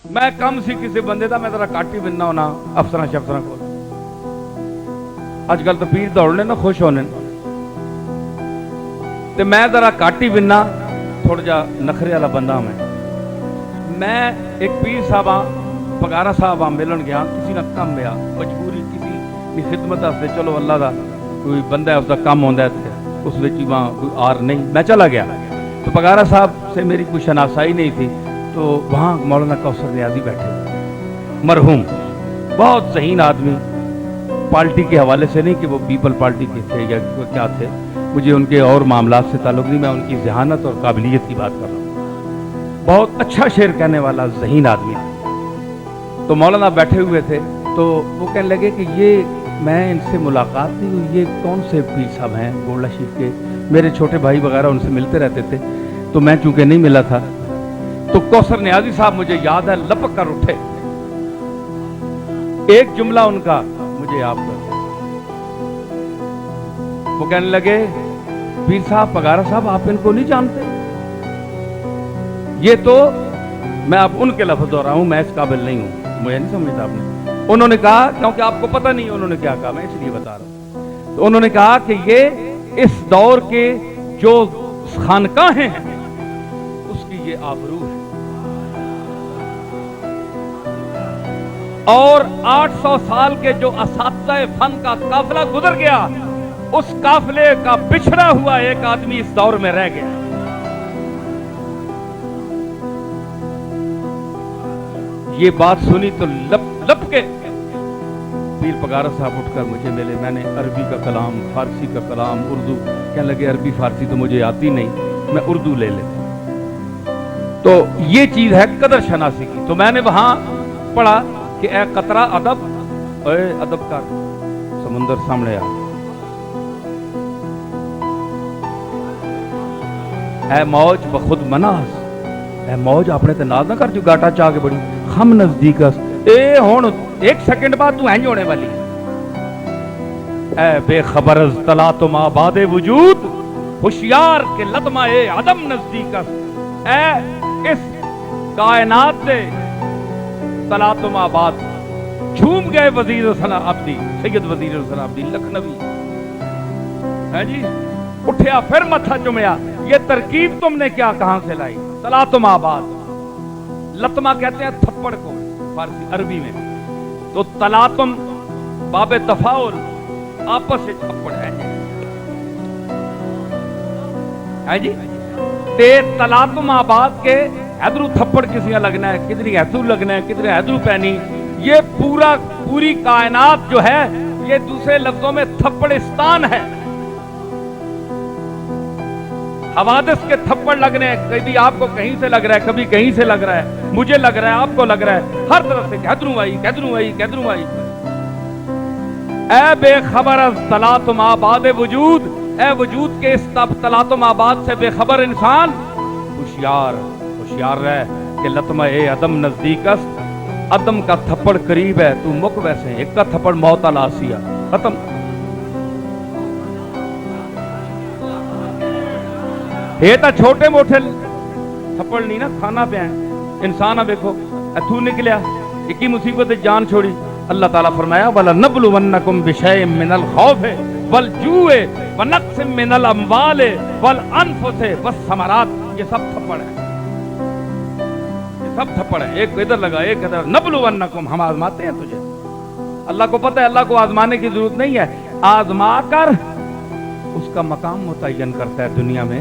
میں کم سی کسی بندے دا میں ذرا کاٹی بننا ہونا افسراں شفسراں کو اج کل تو پیر دوڑنے نا خوش ہونے تے میں ذرا کاٹی بننا تھوڑا جا نخرے والا بندہ میں ایک پیر صاحب پگارا صاحب ملن گیا کسی نہ کم گیا مجبوری کسی کی خدمت واسطے چلو اللہ دا کوئی بندہ ہے اس کا کام ہوندا ہے اس وچ وہاں کوئی آر نہیں میں چلا گیا تو پگارا صاحب سے میری کوئی شناسائی نہیں تھی تو وہاں مولانا کوثر نیازی بیٹھے مرحوم بہت ذہین آدمی پارٹی کے حوالے سے نہیں کہ وہ پیپل پارٹی کے تھے یا کیا تھے مجھے ان کے اور معاملات سے تعلق نہیں میں ان کی ذہانت اور قابلیت کی بات کر رہا ہوں بہت اچھا شعر کہنے والا ذہین آدمی تو مولانا بیٹھے ہوئے تھے تو وہ کہنے لگے کہ یہ میں ان سے ملاقات نہیں ہوئی یہ کون سے پیر صاحب ہیں گولڈا شریف کے میرے چھوٹے بھائی وغیرہ ان سے ملتے رہتے تھے تو میں چونکہ نہیں ملا تھا تو کوثر نیازی صاحب مجھے یاد ہے لپک کر اٹھے ایک جملہ ان کا مجھے یاد کر وہ کہنے لگے پیر صاحب پگارا صاحب آپ ان کو نہیں جانتے یہ تو میں اب ان کے لفظ دو رہا ہوں میں اس قابل نہیں ہوں مجھے نہیں سمجھتا آپ نے انہوں نے کہا کیونکہ آپ کو پتہ نہیں انہوں نے کیا کہا میں اس لیے بتا رہا ہوں تو انہوں نے کہا کہ یہ اس دور کے جو خانقاہیں ہیں اس کی یہ آبرو ہے اور 800 سال کے جو اساتذہ فن کا قافلہ گزر گیا اس قافلے کا بچھڑا ہوا ایک آدمی اس دور میں رہ گیا یہ بات سنی تو لپ کے پیر پگارا صاحب اٹھ کر مجھے ملے میں نے عربی کا کلام فارسی کا کلام اردو کہنے لگے عربی فارسی تو مجھے آتی نہیں میں اردو لے لیتا تو یہ چیز ہے قدر شناسی کی تو میں نے وہاں پڑھا کہ اے قطرہ ادب اے ادب کا سمندر سامنے آ اے موج بخود مناس اے موج اپنے تے ناز نہ کر جو گاٹا چاہ کے بڑی ہم نزدیک اے ہون ایک سیکنڈ بعد تو اینج ہونے والی اے بے خبر از طلعتم آباد وجود ہوشیار کے لطمہ اے عدم نزدیک اے اس کائنات دے طلعتم آباد جھوم گئے وزیر ثنا عبدی سید وزیر ثنا عبدی لکھنوی ہے جی اٹھیا پھر متھا چمیا یہ ترکیب تم نے کیا کہاں سے لائی طلعتم آباد لطمہ کہتے ہیں تھپڑ کو فارسی عربی میں تو طلعتم باب تفاعل آپس سے تھپڑ ہے جی تے طلعتم آباد کے حیدرو تھپڑ کسی لگنا ہے کدھری حیدرو لگنا ہے کدھری حیدرو پہنی یہ پوری کائنات جو ہے یہ دوسرے لفظوں میں تھپڑستان ہے حوادث کے تھپڑ لگنے ہیں کبھی آپ کو کہیں سے لگ رہا ہے کبھی کہیں سے لگ رہا ہے مجھے لگ رہا ہے آپ کو لگ رہا ہے ہر طرف سے کہدروں آئی اے بے خبر از طلعتم آباد وجود اے وجود کے اس طلعتم آباد سے بے خبر انسان ہوشیار رہ کہ لطمہ اے عدم نزدیک است عدم کا تھپڑ قریب ہے تو مک ویسے ایک کا تھپڑ موت الاسیہ ختم یہ تو چھوٹے موٹے تھپڑ نہیں نا کھانا پہ ہیں انسان دیکھو اتھو نکلیا ایک ہی مصیبت جان چھوڑی اللہ تعالیٰ فرمایا وَلَنَبْلُوَنَّكُمْ بِشَيْءٍ مِّنَ الْخَوْفِ وَالْجُوعِ وَنَقْصٍ مِّنَ الْأَمْوَالِ وَالْأَنفُسِ وَالثَّمَرَاتِ یہ سب تھپڑ ہے ایک ادھر لگا ایک ادھر نبلونکم ہم آزماتے ہیں تجھے اللہ کو پتہ ہے اللہ کو آزمانے کی ضرورت نہیں ہے آزما کر اس کا مقام متعین کرتا ہے دنیا میں